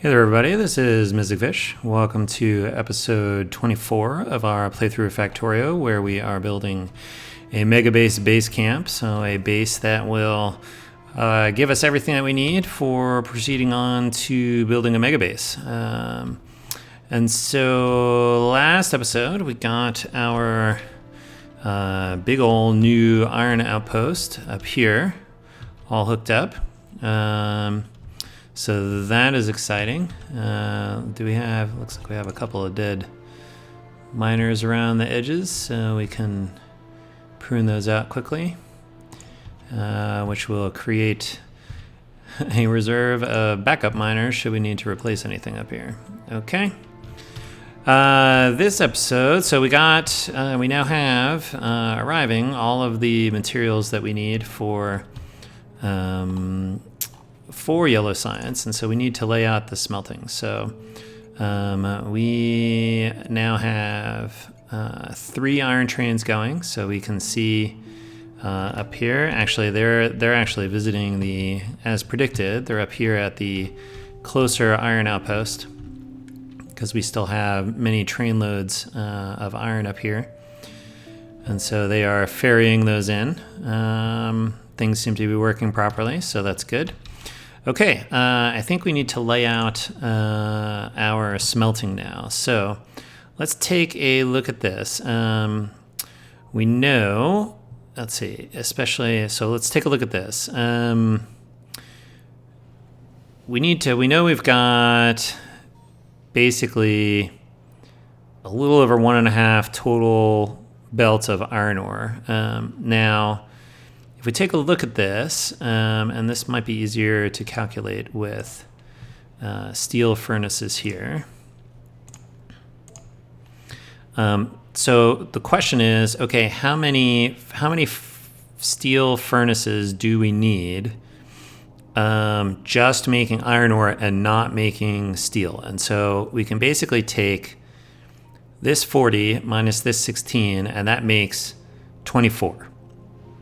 Hey there everybody, this is Mysticfish. Welcome to episode 24 of our playthrough of Factorio, where we are building a Megabase Basecamp, so a base that will give us everything that we need for proceeding on to building a Megabase. And so last episode we got our big old new iron outpost up here, all hooked up. So that is exciting. Looks like we have a couple of dead miners around the edges, so we can prune those out quickly, which will create a reserve of backup miners should we need to replace anything up here. Okay. This episode, so we now have arriving all of the materials that we need for yellow science, and so we need to lay out the smelting. So we now have 3 iron trains going, so we can see up here. Actually, they're actually visiting as predicted. They're up here at the closer iron outpost because we still have many train loads of iron up here, and so they are ferrying those in. Things seem to be working properly, so that's good. Okay, I think we need to lay out our smelting now. So let's take a look at this. We know, let's see, so let's take a look at this. We know we've got basically a little over 1.5 total belts of iron ore. Now, if we take a look at this, and this might be easier to calculate with steel furnaces here. So the question is, okay, how many steel furnaces do we need just making iron ore and not making steel? And so we can basically take this 40 minus this 16, and that makes 24.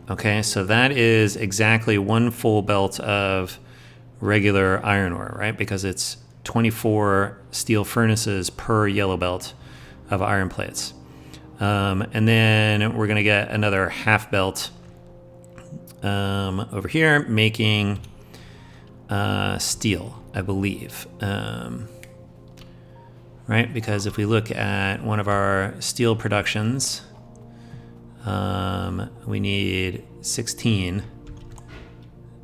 Okay, so that is exactly 1 full belt of regular iron ore, right? Because it's 24 steel furnaces per yellow belt of iron plates. And then we're going to get another half belt over here making steel, I believe. Right? Because if we look at one of our steel productions, we need 16.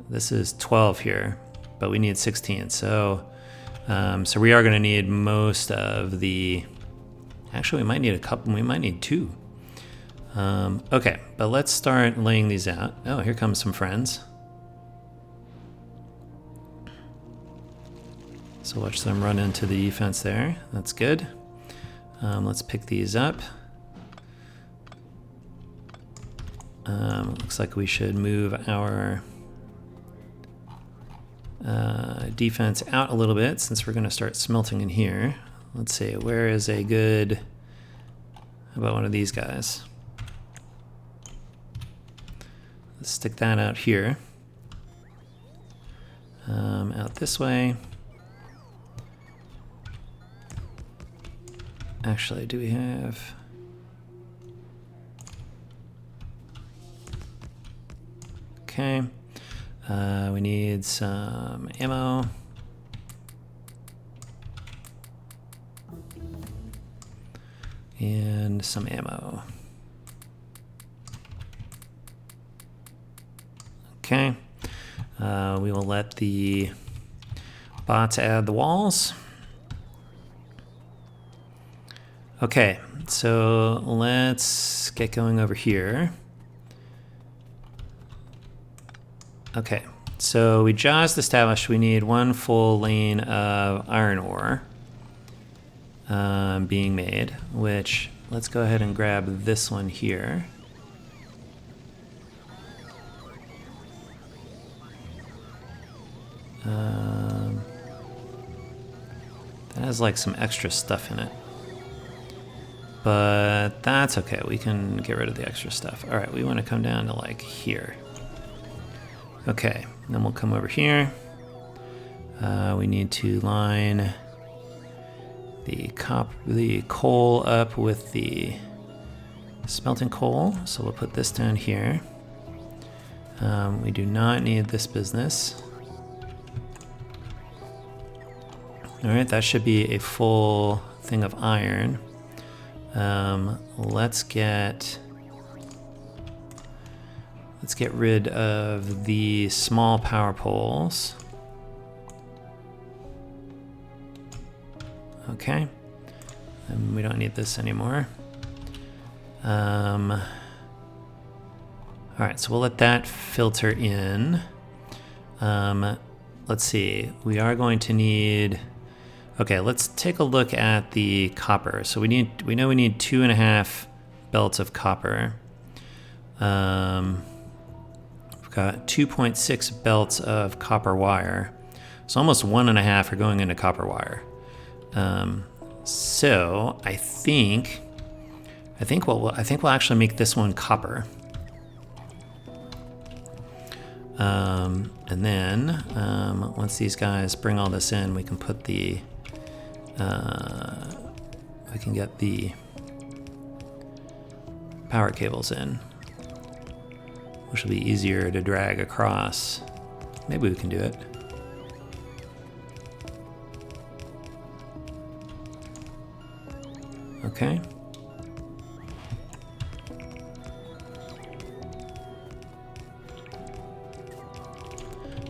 This is 12 here, but we need 16. So we are going to need most of the. Actually, we might need a couple. We might need 2. Okay, but let's start laying these out. Oh, here comes some friends. So watch them run into the defense there. That's good. Let's pick these up. Looks like we should move our defense out a little bit since we're going to start smelting in here. Let's see, where is a good... How about one of these guys? Let's stick that out here. Out this way. Actually, do we have... Okay, we need some ammo. And some ammo. Okay, we will let the bots add the walls. Okay, so let's get going over here. Okay, so we just established we need 1 full lane of iron ore being made, which let's go ahead and grab this one here. That has like some extra stuff in it, but that's okay. We can get rid of the extra stuff. All right, we want to come down to like here. Okay, then we'll come over here. We need to line the coal up with the smelting coal. So we'll put this down here. We do not need this business. All right, that should be a full thing of iron. Let's get rid of the small power poles. Okay, and we don't need this anymore. All right, so we'll let that filter in. Let's see, we are going to need. Okay, let's take a look at the copper. So we know we need 2.5 belts of copper. We've got 2.6 belts of copper wire. So almost 1.5 are going into copper wire. So I think we'll actually make this one copper. And then once these guys bring all this in, we can put we can get the power cables in, which will be easier to drag across. Maybe we can do it. Okay.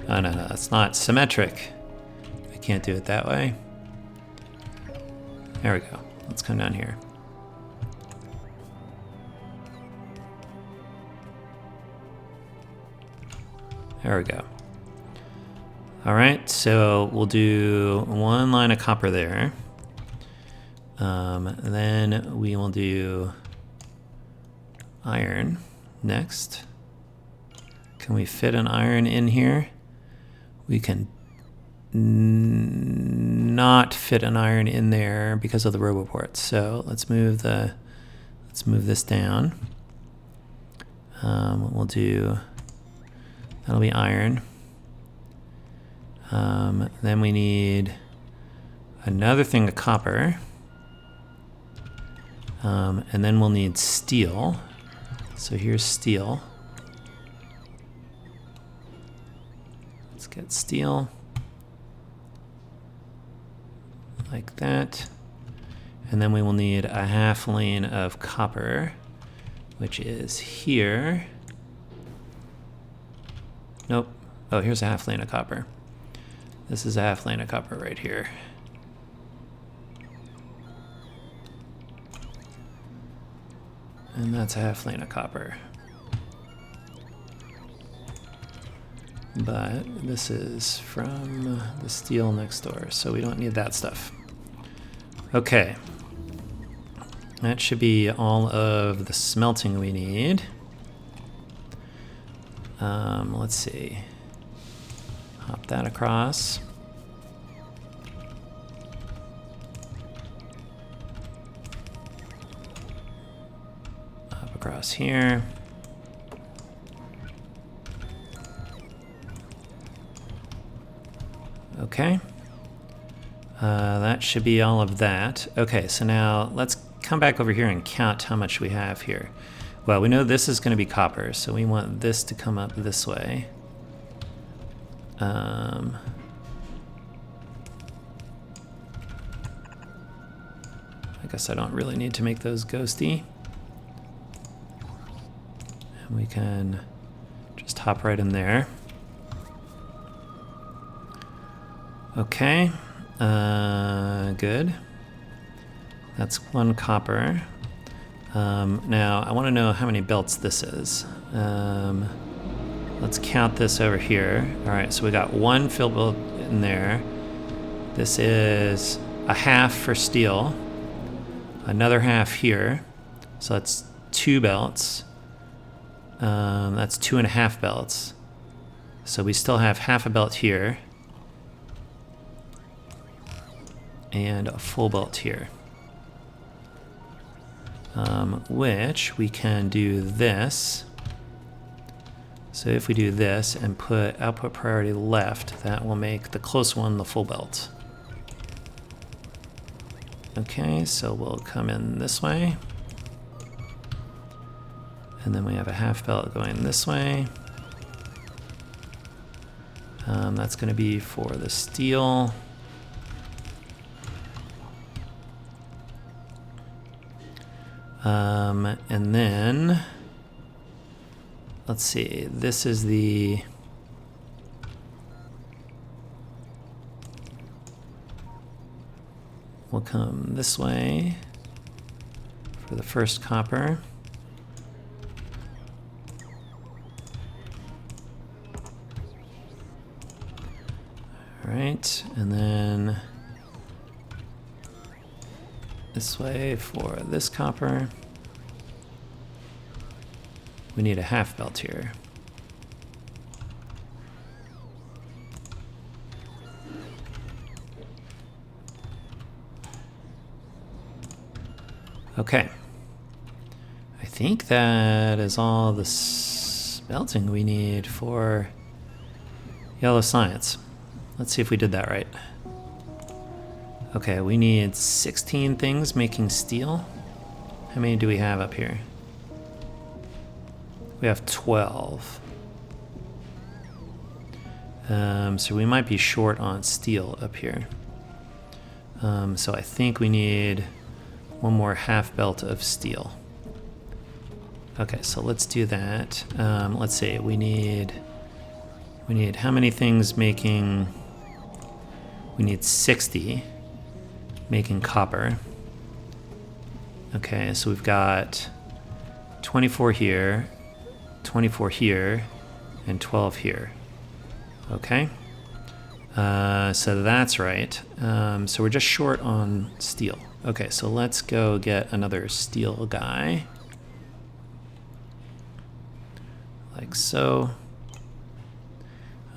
Oh, no, that's not symmetric. I can't do it that way. There we go. Let's come down here. There we go. All right, so we'll do one line of copper there. Then we will do iron next. Can we fit an iron in here? We can not fit an iron in there because of the roboports. So let's move this down. We'll do, that'll be iron. Then we need another thing of copper. And then we'll need steel. So here's steel. Let's get steel. Like that. And then we will need a half lane of copper, which is here. Nope. Oh, here's a half lane of copper. This is a half lane of copper right here. And that's a half lane of copper. But this is from the steel next door, so we don't need that stuff. Okay. That should be all of the smelting we need. Let's see. Hop that across. Hop across here. Okay. That should be all of that. Okay, so now let's come back over here and count how much we have here. Well, we know this is going to be copper, so we want this to come up this way. I guess I don't really need to make those ghosty. And we can just hop right in there. Okay, good. That's one copper. Now, I want to know how many belts this is. Let's count this over here. All right, so we got one fill belt in there. This is a half for steel. Another half here. So that's 2 belts. That's 2.5 belts. So we still have half a belt here. And a full belt here. Which we can do this. So if we do this and put output priority left, that will make the close one the full belt. Okay, so we'll come in this way. And then we have a half belt going this way. That's going to be for the steel. And then, let's see, this is the... We'll come this way for the first copper. All right, and then this way for this copper. We need a half belt here. Okay. I think that is all the smelting we need for yellow science. Let's see if we did that right. Okay, we need 16 things making steel. How many do we have up here? We have 12. So we might be short on steel up here. So I think we need one more half belt of steel. Okay, so let's do that. Let's see, we need how many things making? We need 60 making copper. Okay, so we've got 24 here, 24 here, and 12 here. Okay, so that's right. So we're just short on steel. Okay, so let's go get another steel guy. Like so.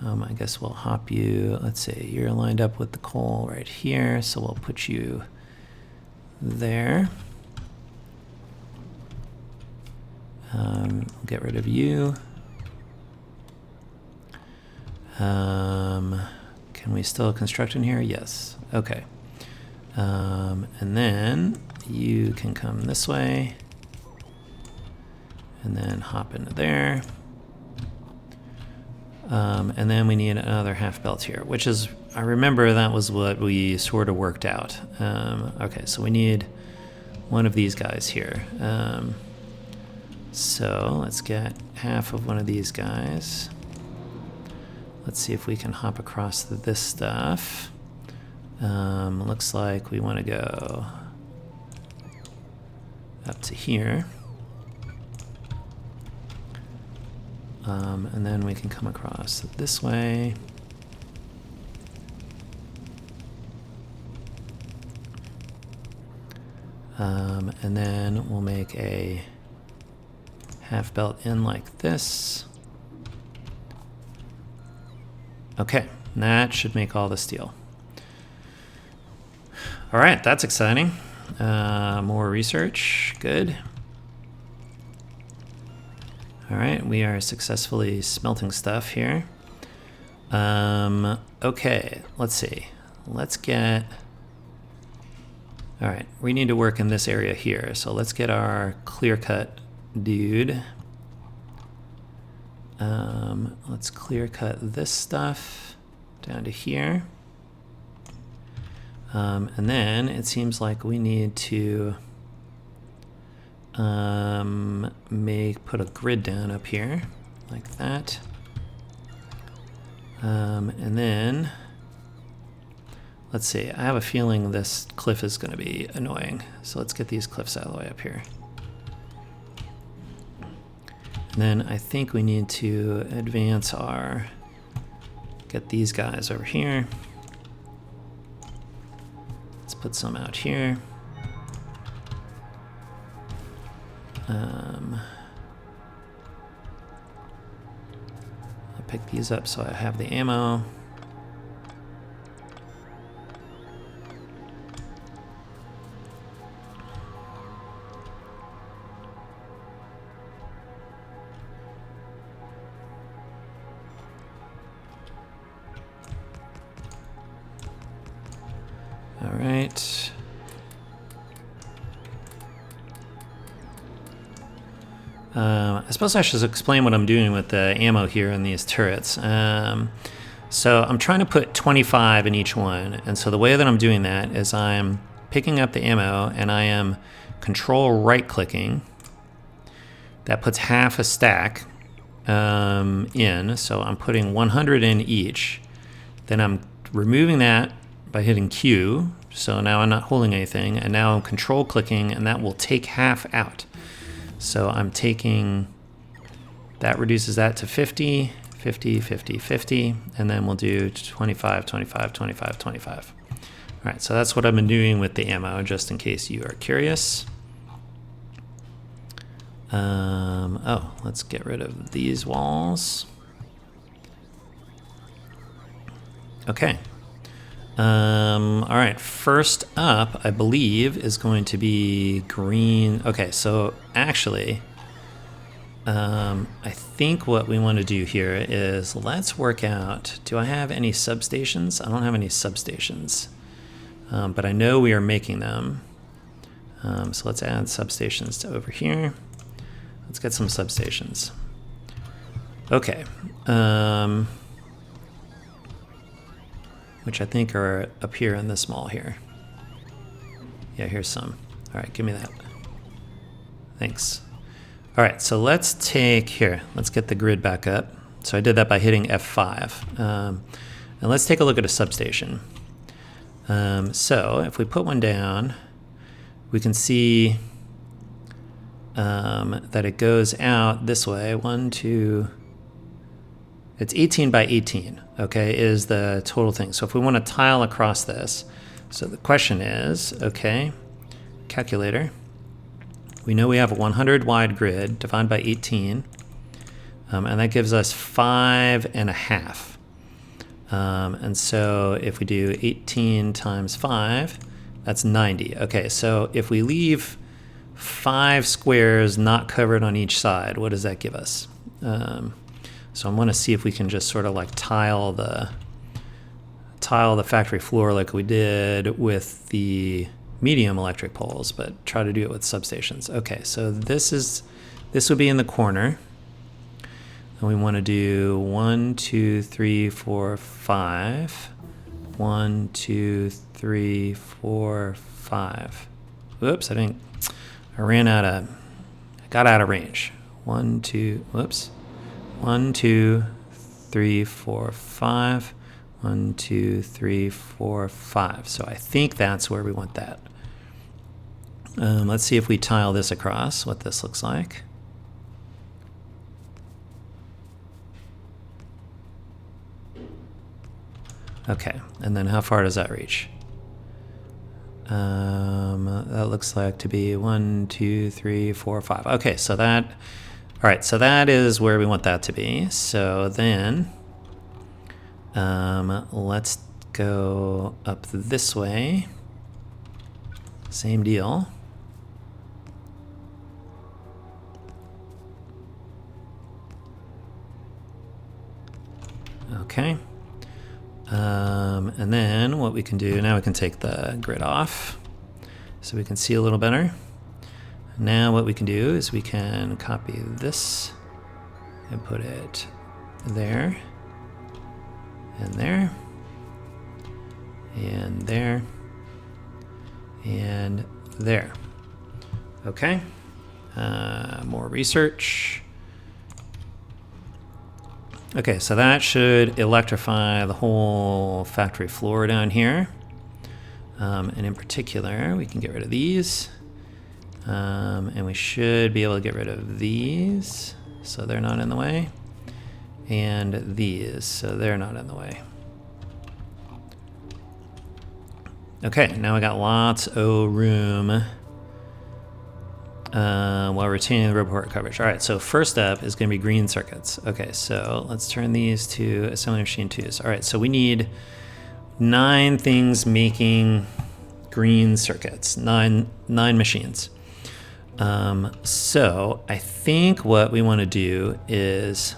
I guess we'll hop you, let's see, you're lined up with the coal right here, so we'll put you there. We'll get rid of you. Can we still construct in here? Yes. Okay. And then you can come this way and then hop into there. And then we need another half belt here, which is, I remember that was what we sort of worked out. Okay, so we need one of these guys here. So let's get half of one of these guys. Let's see if we can hop across this stuff. Looks like we want to go up to here. And then we can come across this way. And then we'll make a half belt in like this. Okay, that should make all the steel. All right, that's exciting. More research, good. All right, we are successfully smelting stuff here. Okay, let's see. Let's get... All right, we need to work in this area here. So let's get our clear cut dude. Let's clear cut this stuff down to here. And then it seems like we need to put a grid down up here like that. And then let's see, I have a feeling this cliff is going to be annoying. So let's get these cliffs out of the way up here. And then I think we need to advance our, get these guys over here. Let's put some out here. I'll pick these up so I have the ammo. I suppose I should explain what I'm doing with the ammo here in these turrets. So I'm trying to put 25 in each one. And so the way that I'm doing that is I'm picking up the ammo and I am control right clicking. That puts half a stack in. So I'm putting 100 in each. Then I'm removing that by hitting Q. So now I'm not holding anything. And now I'm control clicking and that will take half out. So I'm taking, that reduces that to 50, 50, 50, 50, and then we'll do 25, 25, 25, 25. All right, so that's what I've been doing with the ammo, just in case you are curious. Oh, let's get rid of these walls. Okay. All right, first up, I believe, is going to be green. Okay, so actually, I think what we want to do here is let's work out, do I have any substations? I don't have any substations, but I know we are making them. So let's add substations to over here. Let's get some substations. Okay. Which I think are up here in this mall here. Yeah, here's some. All right, give me that. Thanks. All right, so let's take, here, let's get the grid back up. So I did that by hitting F5. And let's take a look at a substation. So if we put one down, we can see that it goes out this way. 1, 2, it's 18 by 18, okay, is the total thing. So if we want to tile across this, so the question is, okay, calculator, we know we have a 100 wide grid divided by 18, and that gives us 5.5. And so if we do 18 times 5, that's 90. Okay, so if we leave 5 squares not covered on each side, what does that give us? So I'm going to see if we can just sort of like tile the factory floor like we did with the medium electric poles, but try to do it with substations. Okay, so this would be in the corner. And we want to do 1, 2, 3, 4, 5. 1, 2, 3, 4, 5. Whoops, I got out of range. 1, 2, whoops. 1, 2, 3, 4, 5. 1, 2, 3, 4, 5. So I think that's where we want that. Let's see if we tile this across, what this looks like. Okay, and then how far does that reach? That looks like to be 1, 2, 3, 4, 5. Okay, so that, all right, so that is where we want that to be. So then, let's go up this way. Same deal. Okay. And then what we can do, now we can take the grid off so we can see a little better. Now what we can do is we can copy this and put it there, and there, and there, and there. Okay, more research. Okay, so that should electrify the whole factory floor down here. And in particular, we can get rid of these. And we should be able to get rid of these, so they're not in the way. And these, so they're not in the way. Okay, now we got lots of room while retaining the report coverage. All right, so first up is going to be green circuits. Okay, so let's turn these to assembly machine 2s. All right, so we need 9 things making green circuits, nine machines. So I think what we want to do is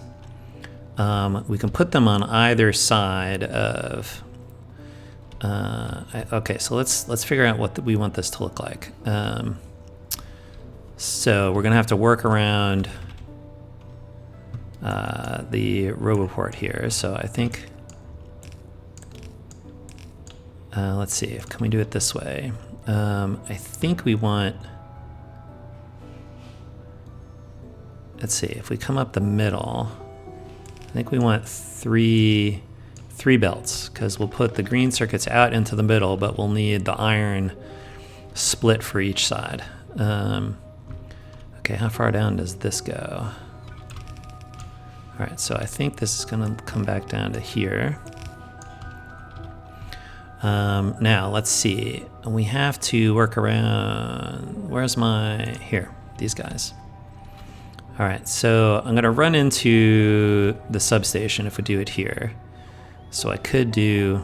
we can put them on either side of. Okay, so let's figure out what we want this to look like. So we're gonna have to work around the RoboPort here. So I think, let's see, can we do it this way? I think we want, let's see, if we come up the middle, I think we want three belts, because we'll put the green circuits out into the middle, but we'll need the iron split for each side. Okay, how far down does this go? All right, so I think this is gonna come back down to here. Now, let's see. We have to work around, where's here, these guys. All right, so I'm gonna run into the substation if we do it here. So I could do,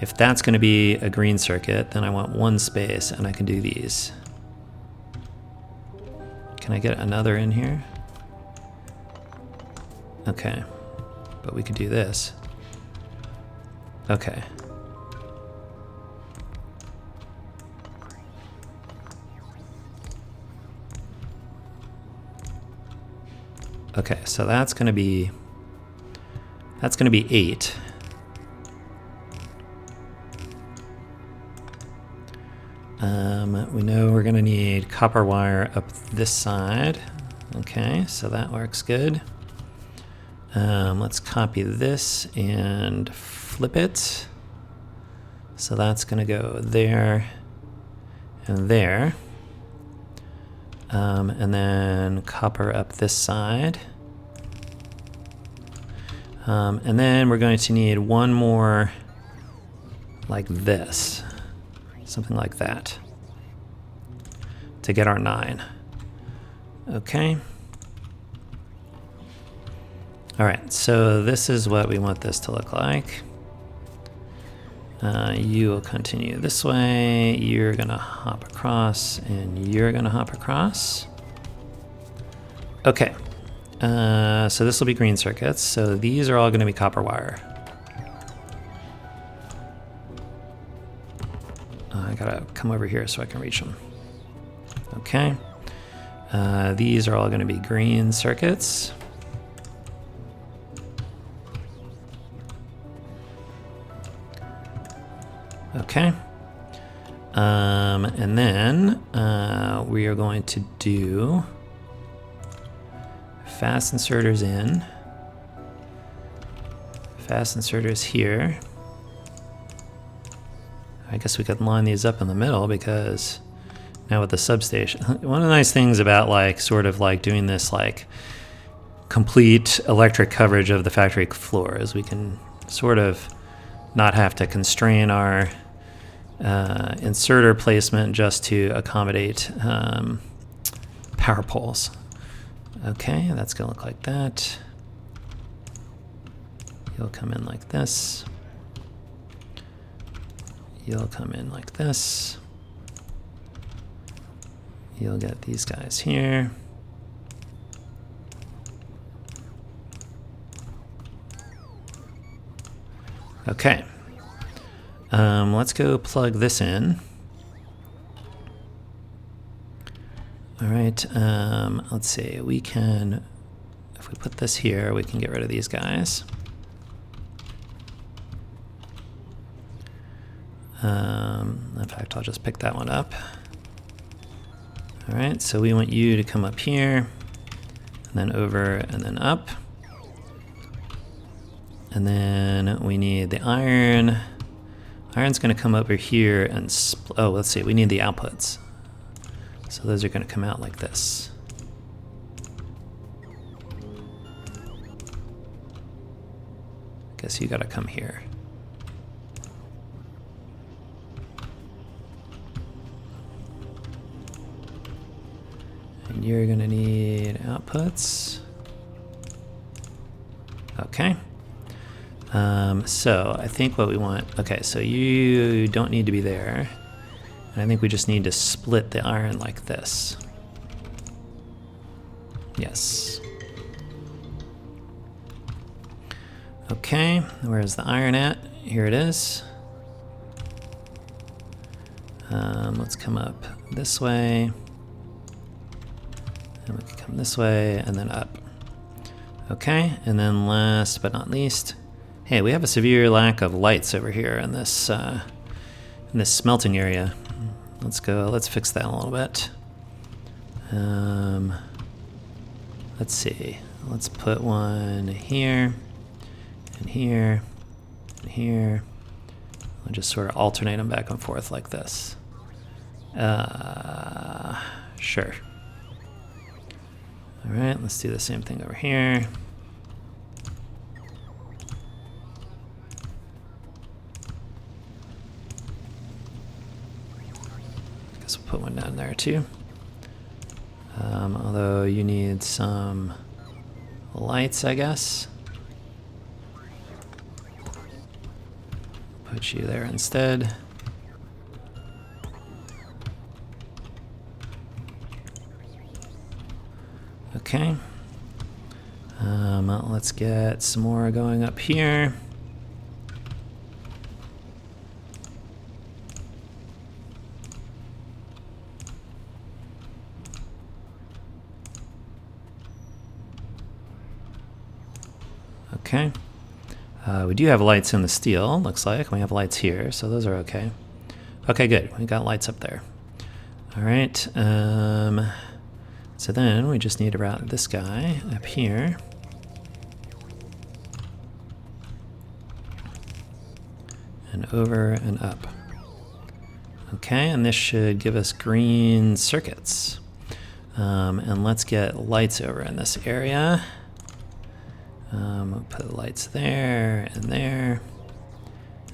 if that's gonna be a green circuit, then I want one space and I can do these. Can I get another in here? Okay, but we could do this. Okay. Okay, so that's gonna be 8. We know we're gonna need copper wire up this side. Okay, so that works good. Let's copy this and flip it. So that's gonna go there and there. And then copper up this side. And then we're going to need one more like this, something like that, to get our 9. Okay. All right, so this is what we want this to look like. You will continue this way, you're gonna hop across, and you're gonna hop across. Okay, so this will be green circuits, so these are all gonna be copper wire. I gotta come over here so I can reach them. Okay, these are all gonna be green circuits. Okay, and then we are going to do fast inserters in, fast inserters here. I guess we could line these up in the middle, because now with the substation, one of the nice things about like sort of like doing this like complete electric coverage of the factory floor is we can sort of not have to constrain our inserter placement just to accommodate power poles. Okay, that's gonna look like that. You'll come in like this. You'll come in like this. You'll get these guys here. Okay. Let's go plug this in. All right, let's see, we can, if we put this here, we can get rid of these guys. In fact, I'll just pick that one up. All right, so we want you to come up here, and then over, and then up. And then we need the iron. Iron's gonna come over here and oh, let's see, we need the outputs. So those are gonna come out like this. Guess you gotta come here. And you're gonna need outputs. Okay. So I think what we want, okay, so you don't need to be there. And I think we just need to split the iron like this. Yes. Okay, where's the iron at? Here it is. Let's come up this way. And we can come this way and then up. Okay, and then last but not least, hey, we have a severe lack of lights over here in this smelting area. Let's fix that a little bit. Let's see. Let's put one here, and here, and here. I'll just sort of alternate them back and forth like this. Sure. All right, let's do the same thing over here. Guess we'll put one down there too. Although you need some lights, I guess. Put you there instead. Okay. Let's get some more going up here. Okay. We do have lights in the steel, looks like. We have lights here, so those are okay. Okay, good. We got lights up there. All right. So then we just need to route this guy up here. And over and up. Okay, and this should give us green circuits. And let's get lights over in this area. We'll put lights there, and there,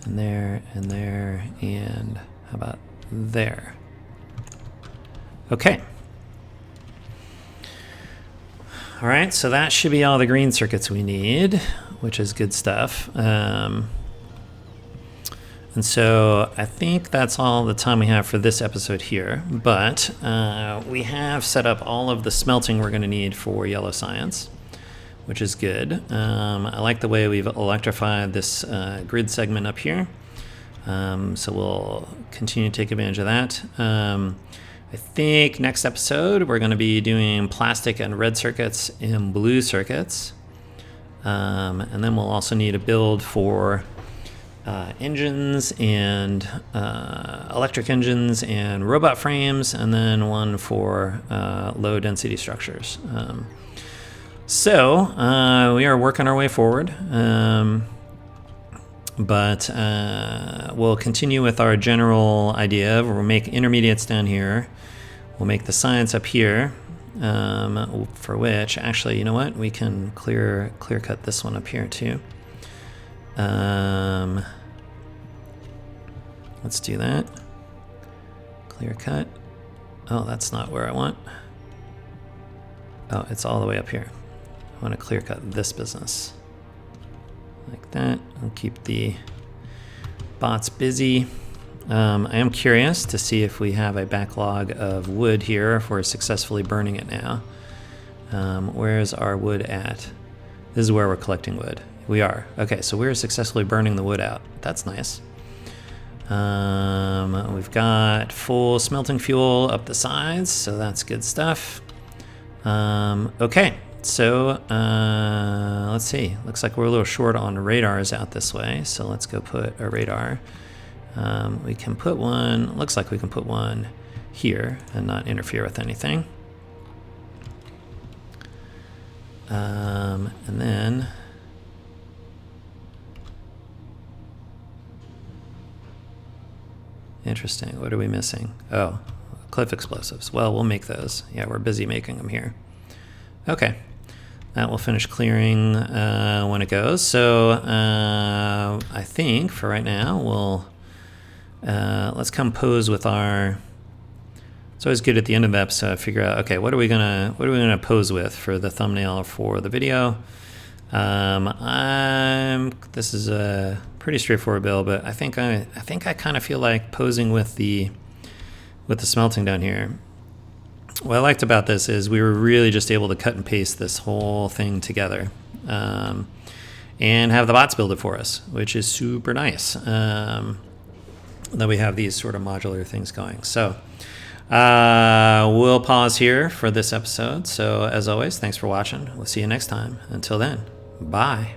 and there, and there, and how about there? Okay. All right, so that should be all the green circuits we need, which is good stuff. And so I think that's all the time we have for this episode here, but we have set up all of the smelting we're going to need for yellow science, which is good. I like the way we've electrified this grid segment up here. So we'll continue to take advantage of that. I think next episode we're going to be doing plastic and red circuits and blue circuits. And then we'll also need a build for engines and electric engines and robot frames, and then one for low density structures. So we are working our way forward, but we'll continue with our general idea. We'll make intermediates down here. We'll make the science up here, for which, actually, you know what? We can clear cut this one up here too. Let's do that. Clear cut. Oh, that's not where I want. Oh, it's all the way up here. I want to clear cut this business. Like that. I'll keep the bots busy. I am curious to see if we have a backlog of wood here, if we're successfully burning it now. Where's our wood at? This is where we're collecting wood. We are. Okay, so we're successfully burning the wood out. That's nice. We've got full smelting fuel up the sides, so that's good stuff. Okay, so let's see. Looks like we're a little short on radars out this way, so let's go put a radar. We can put one, looks like we can put one here and not interfere with anything. And then interesting, what are we missing? Oh, cliff explosives. Well, we'll make those. Yeah, we're busy making them here. Okay, that will finish clearing when it goes. So I think for right now, we'll let's compose with our. It's always good at the end of the episode to figure out, okay, what are we gonna pose with for the thumbnail for the video? This is a pretty straightforward build, but I think I kind of feel like posing with the smelting down here. What I liked about this is we were really just able to cut and paste this whole thing together, and have the bots build it for us, which is super nice. That we have these sort of modular things going. So We'll pause here for this episode. So as always, thanks for watching. We'll see you next time. Until then, bye.